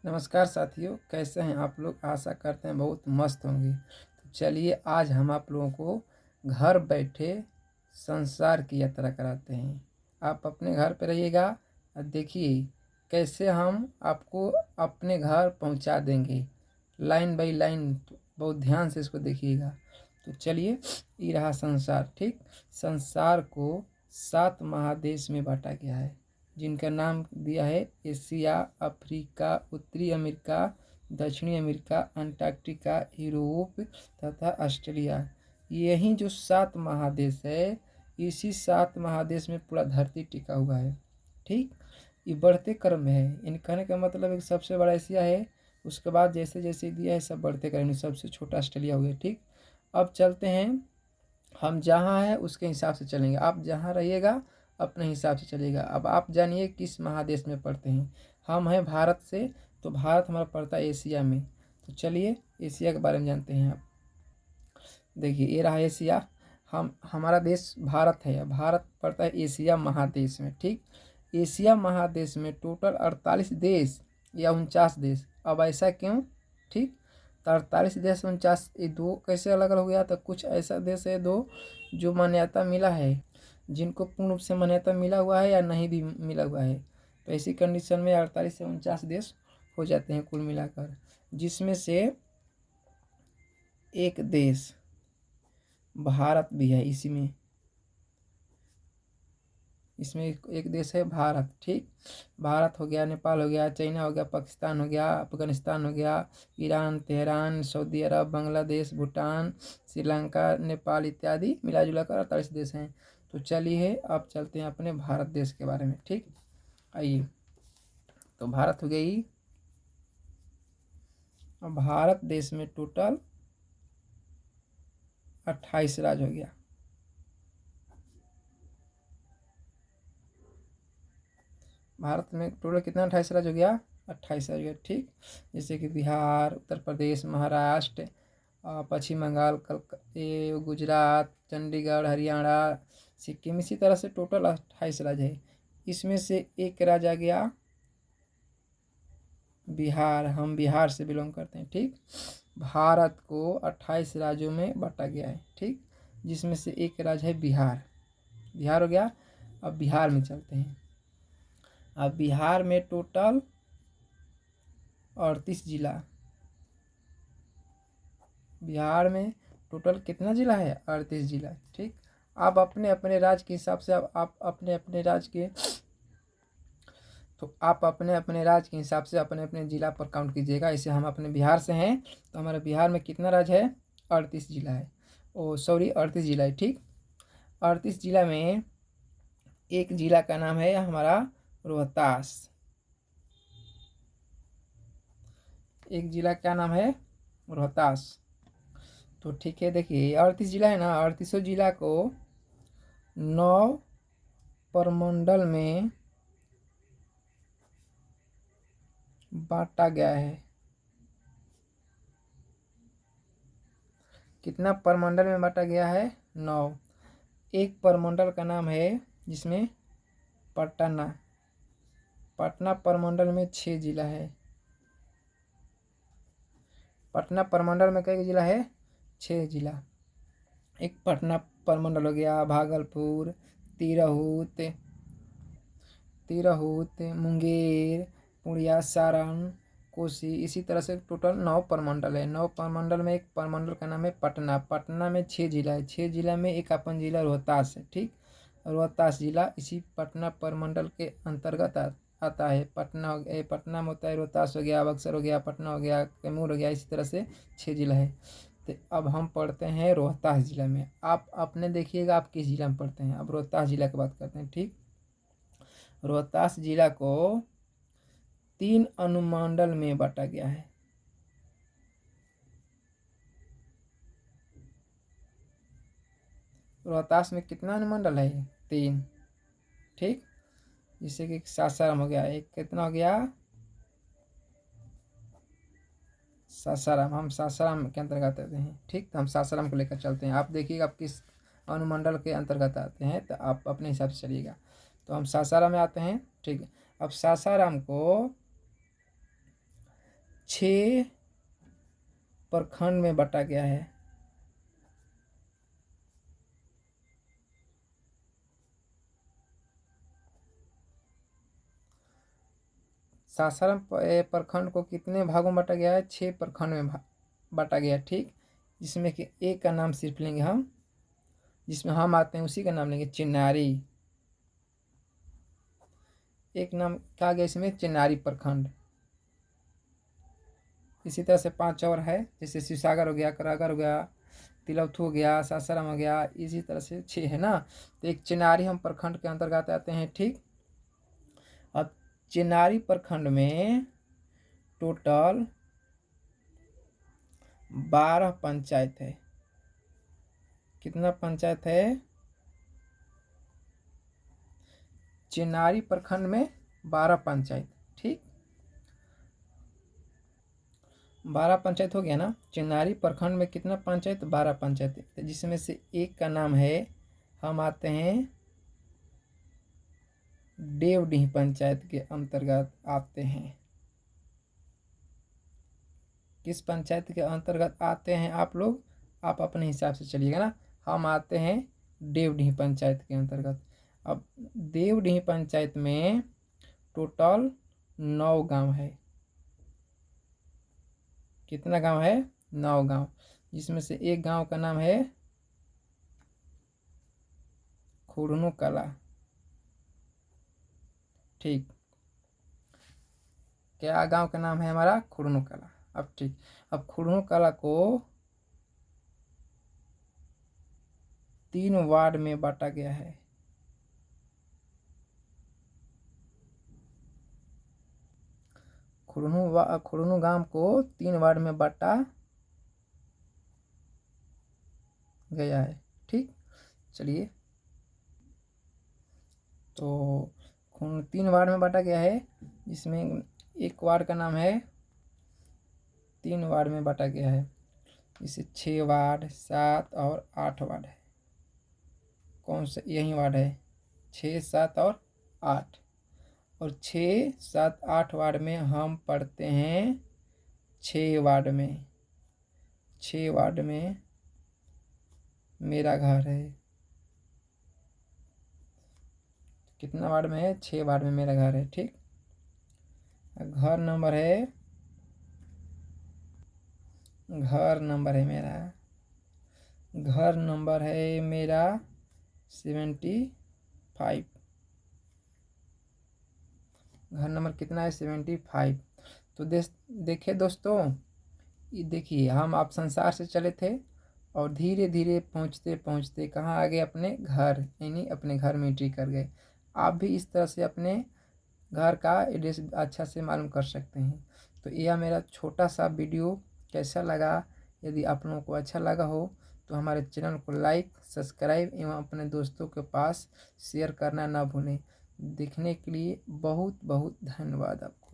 नमस्कार साथियों, कैसे हैं आप लोग। आशा करते हैं बहुत मस्त होंगे। तो चलिए आज हम आप लोगों को घर बैठे संसार की यात्रा कराते हैं। आप अपने घर पर रहिएगा और देखिए कैसे हम आपको अपने घर पहुंचा देंगे, लाइन बाई लाइन। तो बहुत ध्यान से इसको देखिएगा। तो चलिए, ये रहा संसार। ठीक, संसार को 7 महादेश में बांटा गया है, जिनका नाम दिया है एशिया, अफ्रीका, उत्तरी अमेरिका, दक्षिणी अमेरिका, अंटार्कटिका, यूरोप तथा ऑस्ट्रेलिया। यही जो 7 महादेश है, इसी 7 महादेश में पूरा धरती टिका हुआ है। ठीक, ये बढ़ते क्रम में है। इन कहने का मतलब एक सबसे बड़ा एशिया है, उसके बाद जैसे जैसे दिया है सब बढ़ते क्रम में, सबसे छोटा ऑस्ट्रेलिया हो गया। ठीक, अब चलते हैं, हम जहाँ हैं उसके हिसाब से चलेंगे। आप जहाँ रहिएगा अपने हिसाब से चलिएगा। अब आप जानिए किस महादेश में पड़ते हैं। हम हैं भारत से, तो भारत हमारा पड़ता है एशिया में। तो चलिए एशिया के बारे में जानते हैं। आप देखिए, ये रहा एशिया। हमारा देश भारत है। भारत पड़ता है एशिया महादेश में। ठीक, एशिया महादेश में टोटल 48 देश या 49 देश। अब ऐसा क्यों? ठीक, तो 48 देश 49, ये दो कैसे अलग अलग हो गया? तो कुछ ऐसा देश है दो जो मान्यता मिला है, जिनको पूर्ण रूप से मान्यता मिला हुआ है या नहीं भी मिला हुआ है। तो ऐसी कंडीशन में 48 से 49 देश हो जाते हैं कुल मिलाकर, जिसमें से एक देश भारत भी है। इसमें एक देश है भारत। ठीक, भारत हो गया, नेपाल हो गया, चाइना हो गया, पाकिस्तान हो गया, अफगानिस्तान हो गया, ईरान, तेहरान, सऊदी अरब, बांग्लादेश, भूटान, श्रीलंका, नेपाल इत्यादि मिला जुला कर 48 देश हैं। तो चलिए अब चलते हैं अपने भारत देश के बारे में। ठीक, आइए, तो भारत हो गई। अब भारत देश में टोटल 28 राज्य हो गया। भारत में टोटल कितना 28 राज्य हो गया? 28 राज्य हो गया। ठीक, जैसे कि बिहार, उत्तर प्रदेश, महाराष्ट्र, पश्चिम बंगाल, गुजरात, चंडीगढ़, हरियाणा, सिक्किम, इसी तरह से टोटल 28 राज्य है। इसमें से एक राज्य आ गया बिहार। हम बिहार से बिलोंग करते हैं। ठीक, भारत को 28 राज्यों में बांटा गया है। ठीक, जिसमें से एक राज्य है बिहार। बिहार हो गया। अब बिहार में चलते हैं। अब बिहार में टोटल 38 जिला। बिहार में टोटल कितना जिला है? 38 जिला। ठीक, आप अपने अपने राज्य के हिसाब से आप अपने अपने राज्य के आप अपने अपने राज्य के हिसाब से अपने अपने जिला पर काउंट कीजिएगा। इसे हम अपने बिहार से हैं, तो हमारे बिहार में कितना राज्य है? 38 जिला है। ओ सॉरी, 38 जिला है। ठीक, 38 जिला में एक जिला का नाम है हमारा रोहतास। एक जिला का नाम है रोहतास। तो ठीक है, देखिए 38 जिला है ना, 38 जिला को 9 प्रमंडल में बांटा गया है। कितना प्रमंडल में बांटा गया है? 9। एक प्रमंडल का नाम है जिसमें पटना। पटना प्रमंडल में 6 जिला है। पटना प्रमंडल में कई जिला है? 6 जिला। एक पटना प्रमंडल हो गया, भागलपुर, तिरहुत, मुंगेर, पूर्णिया, सारण, कोसी, इसी तरह से टोटल 9 प्रमंडल है। 9 प्रमंडल में एक प्रमंडल का नाम है पटना। पटना में 6 जिला है। 6 जिला में एक अपन जिला रोहतास है। ठीक, रोहतास जिला इसी पटना प्रमंडल के अंतर्गत आता है। पटना हो गया, पटना में होता है, रोहतास हो गया, बक्सर हो गया, पटना हो गया, कैमूर हो गया, इसी तरह से 6 जिला है। तो अब हम पढ़ते हैं रोहतास जिला में। आप अपने देखिएगा आप किस जिला में पढ़ते हैं। अब रोहतास जिला की बात करते हैं। ठीक, रोहतास जिला को 3 अनुमंडल में बांटा गया है। रोहतास में कितना अनुमंडल है? 3। ठीक, जैसे कि सासाराम हो गया, एक कितना हो गया? सासाराम, हम सासाराम के अंतर्गत आते हैं। ठीक, तो हम सासाराम को लेकर चलते हैं। आप देखिएगा आप किस अनुमंडल के अंतर्गत आते हैं, तो आप अपने हिसाब से चलिएगा। तो हम सासाराम में आते हैं। ठीक है, अब सासाराम को 6 प्रखंड में बांटा गया है। सासाराम प्रखंड को कितने भागों में बांटा गया है? 6 प्रखंड में बांटा गया, ठीक। जिसमें कि एक का नाम सिर्फ लेंगे हम, जिसमें हम आते हैं उसी का नाम लेंगे, चिन्नारी। एक नाम क्या गया इसमें? चिन्नारी प्रखंड। इसी तरह से 5 और है, जैसे शिवसागर हो गया, करागर हो गया, तिलौथू हो गया, सासाराम हो गया, इसी तरह से 6 है ना। तो एक चिन्नारी हम प्रखंड के अंतर्गत आते हैं, ठीक। अब चिन्नारी प्रखंड में टोटल 12 पंचायत है। कितना पंचायत है? चिन्नारी प्रखंड में 12 पंचायत, ठीक। 12 पंचायत हो गया ना। चिन्नारी प्रखंड में कितना पंचायत? 12 पंचायत, जिसमें से एक का नाम है, हम आते हैं देवडीह पंचायत के अंतर्गत आते हैं। किस पंचायत के अंतर्गत आते हैं आप लोग? आप अपने हिसाब से चलिएगा ना। हम आते हैं देवडीह पंचायत के अंतर्गत। अब देवडीह पंचायत में टोटल 9 गांव है। कितना गांव है? 9 गांव, जिसमें से एक गांव का नाम है खुरनू कला, ठीक। क्या गांव का नाम है हमारा? खुरनू कला। अब ठीक, अब खुरनू कला को 3 वार्ड में बांटा गया है। खुरनू गांव को 3 वार्ड में बांटा गया है, ठीक। चलिए, तो 3 वार्ड में बांटा गया है, जिसमें एक वार्ड का नाम है, 3 वार्ड में बांटा गया है। इसे 6 वार्ड, 7 और 8 वार्ड है। कौन सा? यही वार्ड है, 6, 7 और 8। और 6, 7, 8 वार्ड में हम पढ़ते हैं 6 वार्ड में। 6 वार्ड में मेरा घर है। कितना वार्ड में है? 6 वार्ड में मेरा घर है, ठीक। घर नंबर है मेरा, घर नंबर है मेरा 75। घर नंबर कितना है? 75। तो देखिए दोस्तों, ये देखिए, हम आप संसार से चले थे और धीरे धीरे पहुँचते पहुँचते कहाँ आ गए? अपने घर, यानी अपने घर में एंट्री कर गए। आप भी इस तरह से अपने घर का एड्रेस अच्छा से मालूम कर सकते हैं। तो यह मेरा छोटा सा वीडियो कैसा लगा? यदि आप लोगों को अच्छा लगा हो तो हमारे चैनल को लाइक, सब्सक्राइब एवं अपने दोस्तों के पास शेयर करना ना भूलें। देखने के लिए बहुत बहुत धन्यवाद आपको।